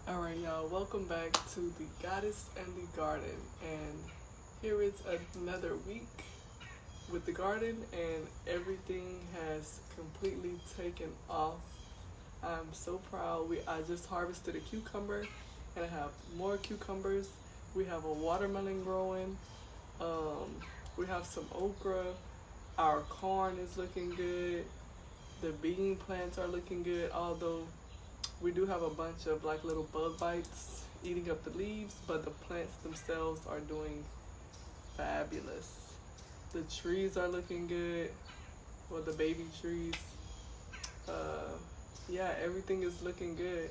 Alright, y'all, welcome back to the Goddess and the Garden. And here is another week with the garden, and everything has completely taken off. I'm so proud. I just harvested a cucumber, and I have more cucumbers. We have a watermelon growing. We have some okra. Our corn is looking good. The bean plants are looking good, although we do have a bunch of like little bug bites eating up the leaves, but the plants themselves are doing fabulous. The trees are looking good, well, the baby trees. Yeah, everything is looking good,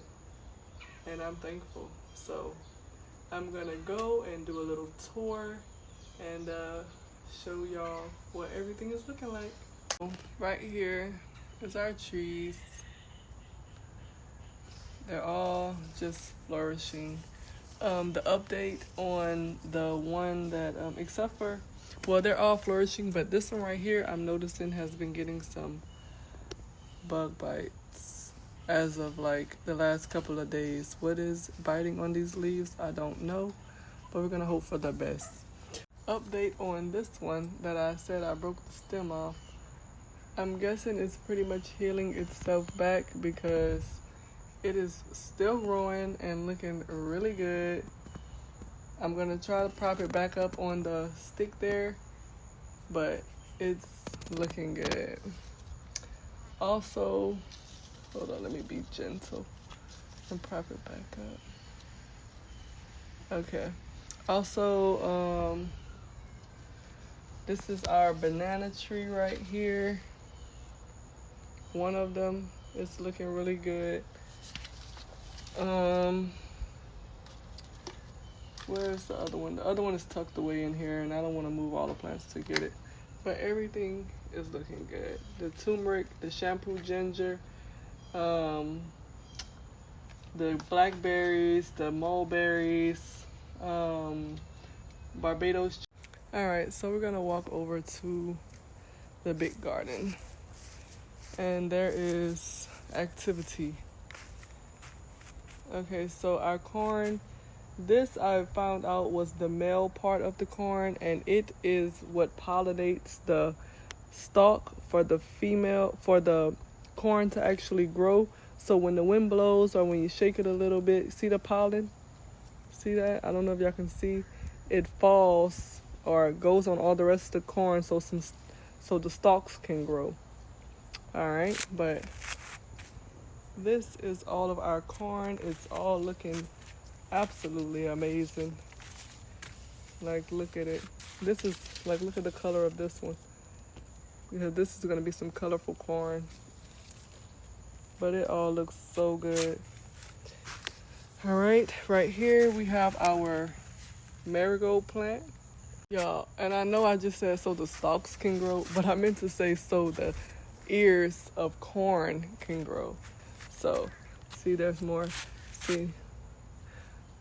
and I'm thankful. So I'm gonna go and do a little tour and show y'all what everything is looking like. Right here is our trees. They're all just flourishing. The update on the one that, except for, well, they're all flourishing, but this one right here, I'm noticing has been getting some bug bites as of like the last couple of days. What is biting on these leaves, I don't know, but we're gonna hope for the best. Update on this one that I said I broke the stem off. I'm guessing it's pretty much healing itself back because it is still growing and looking really good. I'm gonna try to prop it back up on the stick there, but it's looking good. Also, hold on, let me be gentle and prop it back up. Okay. Also, this is our banana tree right here. One of them is looking really good. Where's the other one? The other one is tucked away in here, and I don't want to move all the plants to get it. But everything is looking good. The turmeric, the shampoo ginger, the blackberries, the mulberries, Barbados. All right, so we're gonna walk over to the big garden, and there is activity. Okay, so our corn, this I found out was the male part of the corn, and it is what pollinates the stalk for the female, for the corn to actually grow. So when the wind blows or when you shake it a little bit, see the pollen? See that? I don't know if y'all can see. It falls or goes on all the rest of the corn so the stalks can grow. All right, but this is all of our corn. It's all looking absolutely amazing. Like, look at it. This is like, look at the color of this one. Because this is gonna be some colorful corn. But it all looks so good. All right, right here we have our marigold plant. Y'all, and I know I just said so the stalks can grow, but I meant to say so the ears of corn can grow. So, see, there's more. See,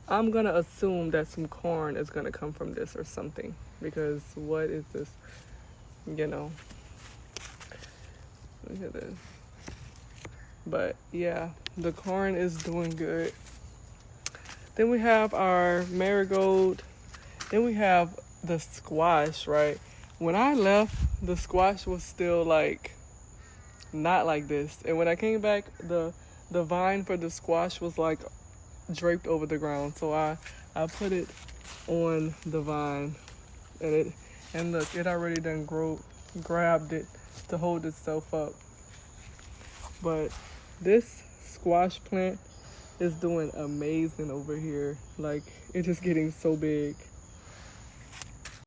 I'm going to assume that some corn is going to come from this or something. Because what is this? You know. Look at this. But, yeah, the corn is doing good. Then we have our marigold. Then we have the squash, right? When I left, the squash was still, like, not like this. And when I came back, the vine for the squash was like draped over the ground. So I put it on the vine, and look, it already done grabbed it to hold itself up. But this squash plant is doing amazing over here. Like, it's just getting so big.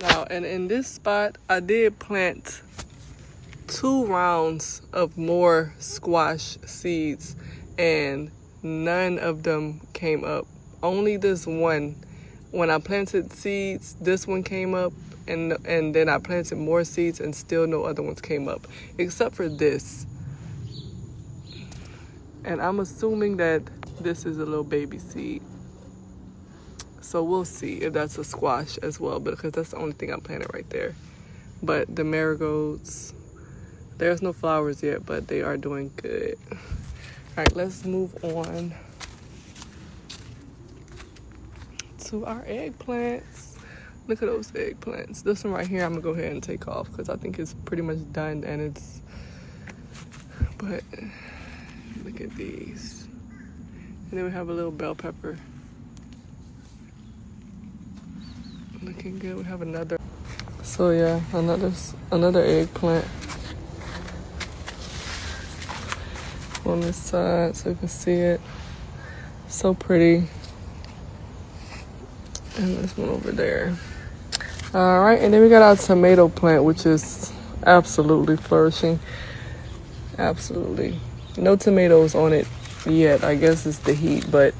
Now, and in this spot, I did plant 2 rounds of more squash seeds, and none of them came up. Only this one. When I planted seeds, this one came up, and then I planted more seeds, and still no other ones came up, except for this. And I'm assuming that this is a little baby seed. So we'll see if that's a squash as well, because that's the only thing I planted right there. But the marigolds, there's no flowers yet, but they are doing good. All right, let's move on. to our eggplants. Look at those eggplants. This one right here, I'm gonna go ahead and take off because I think it's pretty much done and it's, but look at these. And then we have a little bell pepper. Looking good. We have another. So yeah, another eggplant on this side so you can see it. So pretty. And this one over there. All right, and then we got our tomato plant, which is absolutely flourishing. Absolutely. No tomatoes on it yet. I guess it's the heat, but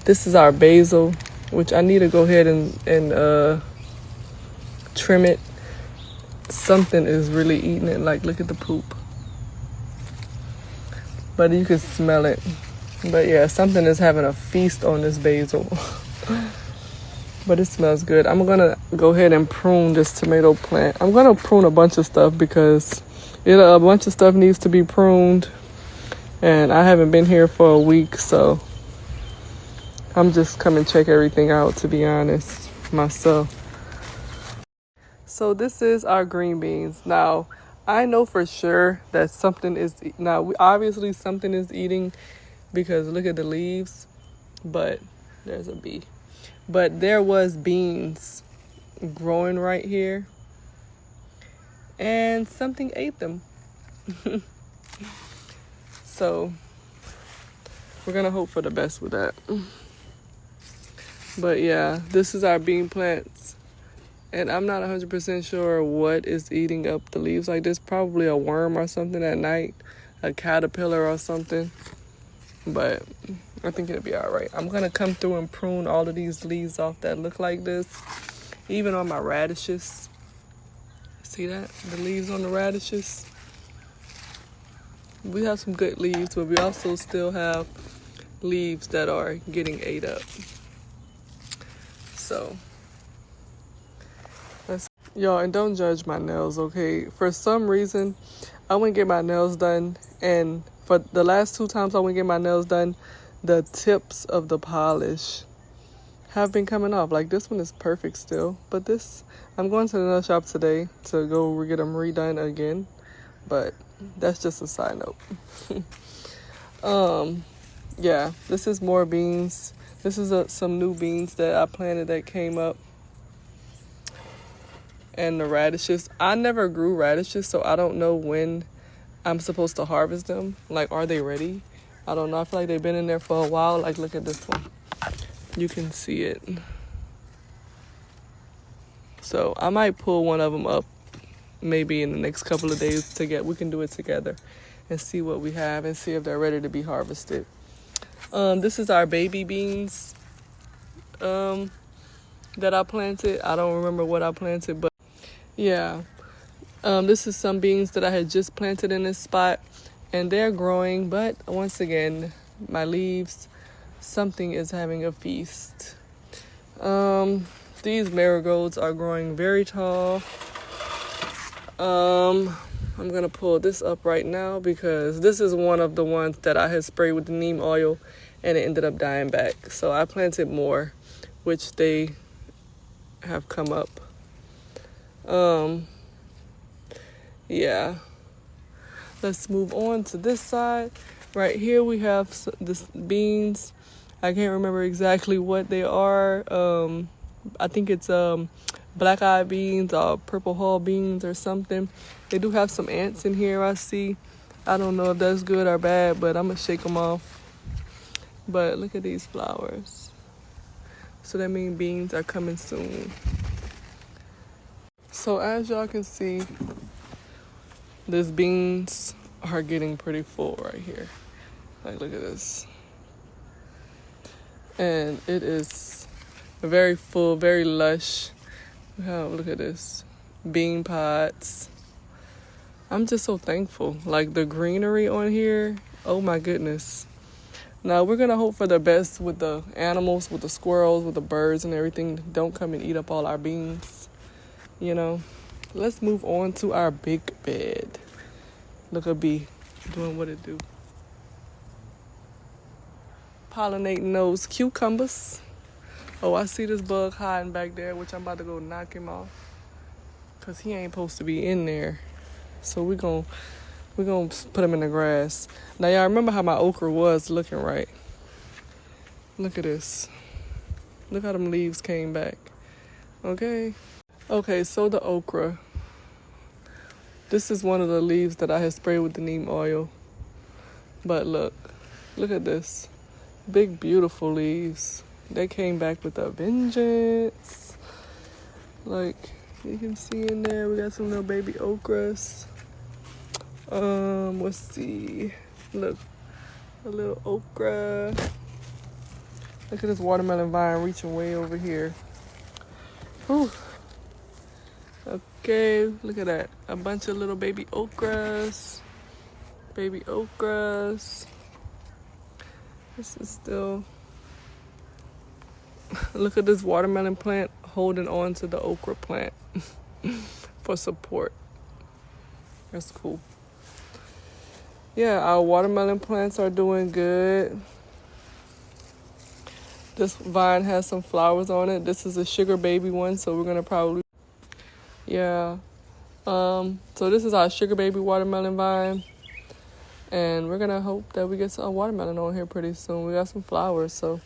this is our basil, which I need to go ahead and trim it. Something is really eating it. Like, look at the poop. But you can smell it. But yeah, something is having a feast on this basil. But it smells good. I'm gonna go ahead and prune this tomato plant. I'm gonna prune a bunch of stuff because a bunch of stuff needs to be pruned. And I haven't been here for a week, so I'm just coming to check everything out, to be honest, myself. So this is our green beans. Now, I know for sure that something is, obviously something is eating because look at the leaves, but there's a bee. But there was beans growing right here and something ate them. So we're gonna hope for the best with that. But yeah, this is our bean plants. And I'm not 100% sure what is eating up the leaves like this. Probably a worm or something at night, a caterpillar or something. But I think it'll be all right. I'm going to come through and prune all of these leaves off that look like this. Even on my radishes. See that? The leaves on the radishes. We have some good leaves, but we also still have leaves that are getting ate up. So, y'all, and don't judge my nails, okay? For some reason, I went get my nails done, and for the last 2 times I went get my nails done, the tips of the polish have been coming off. Like, this one is perfect still, but this, I'm going to the nail shop today to go get them redone again, but that's just a side note. Yeah, this is more beans. This is some new beans that I planted that came up. And the radishes. I never grew radishes, so I don't know when I'm supposed to harvest them. Like, are they ready? I don't know. I feel like they've been in there for a while. Like, look at this one. You can see it. So I might pull one of them up maybe in the next couple of days we can do it together and see what we have and see if they're ready to be harvested. This is our baby beans that I planted. I don't remember what I planted, but yeah. This is some beans that I had just planted in this spot, and they're growing, but once again, my leaves, something is having a feast. These marigolds are growing very tall. I'm gonna pull this up right now because this is one of the ones that I had sprayed with the neem oil and it ended up dying back. So I planted more, which they have come up. Yeah. Let's move on to this side. Right here we have this beans. I can't remember exactly what they are. I think it's black-eyed beans or purple hull beans or something. They do have some ants in here, I see. I don't know if that's good or bad, but I'm gonna shake them off. But look at these flowers. So that means beans are coming soon. So as y'all can see, these beans are getting pretty full right here. Like, look at this. And it is very full, very lush. Look at this. Bean pods. I'm just so thankful. Like, the greenery on here, oh my goodness. Now, we're gonna hope for the best with the animals, with the squirrels, with the birds and everything. Don't come and eat up all our beans, you know. Let's move on to our big bed. Look at bee doing what it do. Pollinating those cucumbers. Oh, I see this bug hiding back there, which I'm about to go knock him off. Cause he ain't supposed to be in there. So we're gonna put him in the grass. Now y'all remember how my okra was looking, right? Look at this. Look how them leaves came back. Okay. Okay, so the okra. This is one of the leaves that I had sprayed with the neem oil. But look at this. Big, beautiful leaves. They came back with a vengeance. Like, you can see in there, we got some little baby okras. Let's see. Look, a little okra. Look at this watermelon vine reaching way over here. Whew. Okay, look at that. A bunch of little baby okras. Baby okras. This is still... Look at this watermelon plant holding on to the okra plant for support. That's cool. Yeah, our watermelon plants are doing good. This vine has some flowers on it. This is a sugar baby one, so we're gonna probably... Yeah. So this is our sugar baby watermelon vine. And we're gonna hope that we get some watermelon on here pretty soon. We got some flowers, so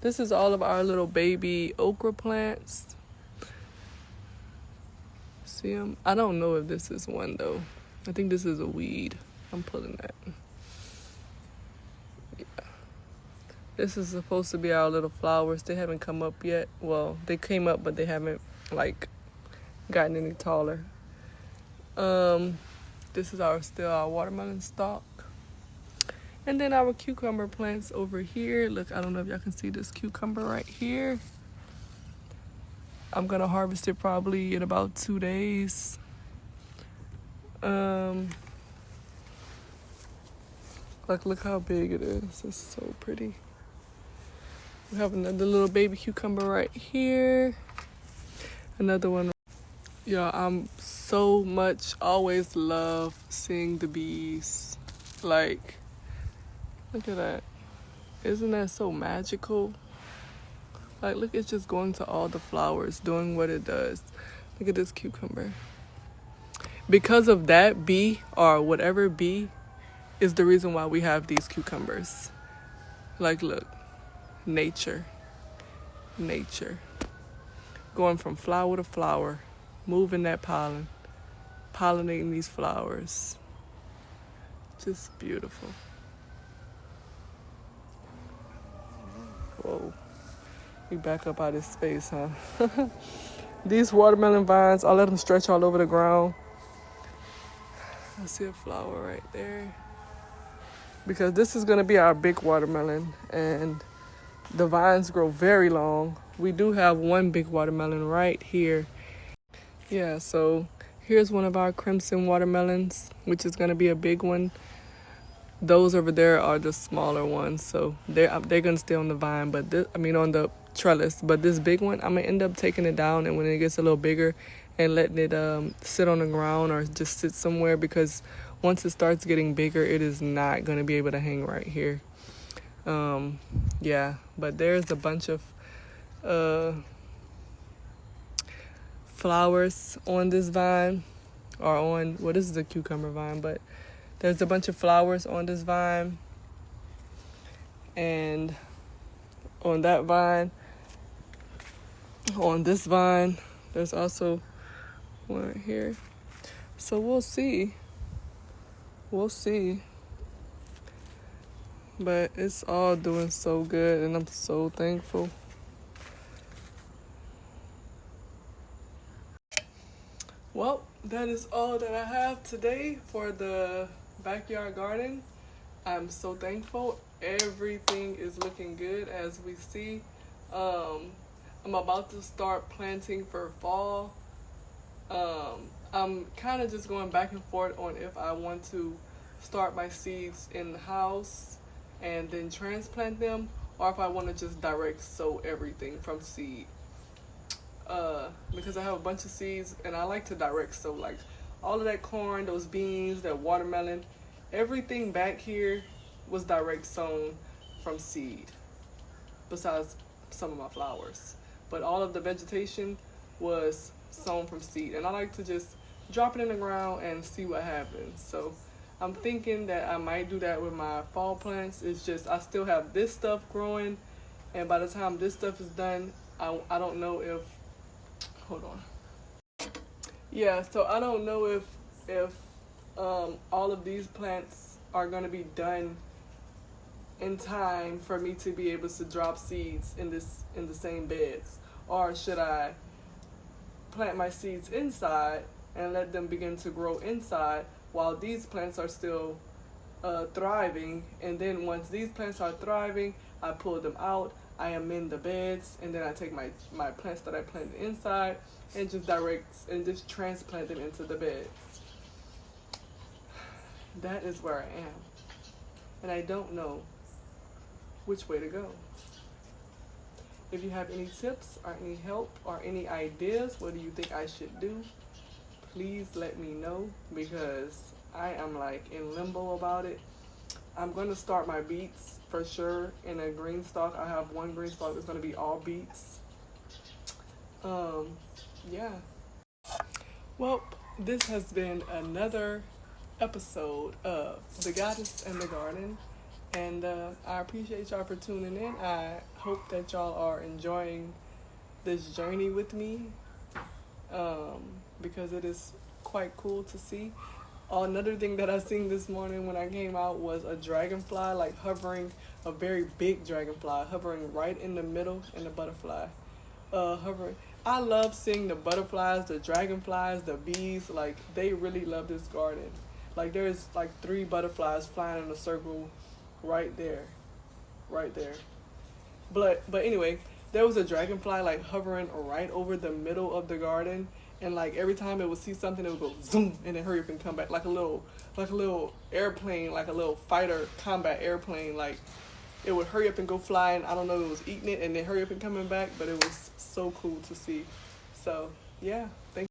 this is all of our little baby okra plants. See them? I don't know if this is one though. I think this is a weed. I'm pulling that. Yeah. This is supposed to be our little flowers. They haven't come up yet. Well, they came up, but they haven't like gotten any taller. This is still our watermelon stalk. And then our cucumber plants over here. Look, I don't know if y'all can see this cucumber right here. I'm gonna harvest it probably in about 2 days. Like, look how big it is. It's so pretty. We have another little baby cucumber right here. Another one. Yeah, I'm so much always love seeing the bees. Like, look at that. Isn't that so magical? Like, look, it's just going to all the flowers, doing what it does. Look at this cucumber. Because of that bee, or whatever bee, is the reason why we have these cucumbers. Like, look. Nature. Nature. Going from flower to flower. Moving that pollen. Pollinating these flowers. Just beautiful. Whoa. We back up out of space, huh? These watermelon vines, I'll let them stretch all over the ground. I see a flower right there. Because this is going to be our big watermelon. And the vines grow very long. We do have one big watermelon right here. Yeah, so here's one of our crimson watermelons, which is going to be a big one. Those over there are the smaller ones, so they're going to stay on the vine, but on the trellis. But this big one, I'm going to end up taking it down, and when it gets a little bigger, and letting it sit on the ground or just sit somewhere, because once it starts getting bigger, it is not going to be able to hang right here. Yeah, but there's a bunch of flowers on this vine, or on, well, this is a cucumber vine, but there's a bunch of flowers on this vine. And on that vine, on this vine, there's also one right here. So we'll see. We'll see. But it's all doing so good, and I'm so thankful. Well, that is all that I have today for the backyard garden. I'm so thankful. Everything is looking good, as we see. I'm about to start planting for fall. I'm kind of just going back and forth on if I want to start my seeds in the house and then transplant them, or if I want to just direct sow everything from seed. Because I have a bunch of seeds, and I like to direct sow, like all of that corn, those beans, that watermelon, everything back here was direct sown from seed, besides some of my flowers. but all of the vegetation was sown from seed. And I like to just drop it in the ground and see what happens. So I'm thinking that I might do that with my fall plants. It's just I still have this stuff growing, and by the time this stuff is done, I don't know if, hold on. Yeah, so I don't know if all of these plants are going to be done in time for me to be able to drop seeds in the same beds, or should I plant my seeds inside and let them begin to grow inside while these plants are still thriving, and then once these plants are thriving, I pull them out, I amend the beds, and then I take my plants that I planted inside and just transplant them into the beds. That is where I am, and I don't know which way to go. If you have any tips or any help or any ideas, what do you think I should do? Please let me know, because I am like in limbo about it. I'm going to start my beets for sure in a green stalk. I have one green stalk that's going to be all beets. Yeah. Well, this has been another episode of The Goddess and the Garden. And I appreciate y'all for tuning in. I hope that y'all are enjoying this journey with me, because it is quite cool to see. Another thing that I seen this morning when I came out was a dragonfly, like hovering, a very big dragonfly, hovering right in the middle, and the butterfly hovering. I love seeing the butterflies, the dragonflies, the bees. Like, they really love this garden. Like, there's like 3 butterflies flying in a circle right there. But anyway, there was a dragonfly like hovering right over the middle of the garden, and like every time it would see something, it would go zoom and then hurry up and come back, like a little airplane, like a little fighter combat airplane. Like, it would hurry up and go flying. I don't know if it was eating it and then hurry up and coming back, but it was so cool to see. So yeah.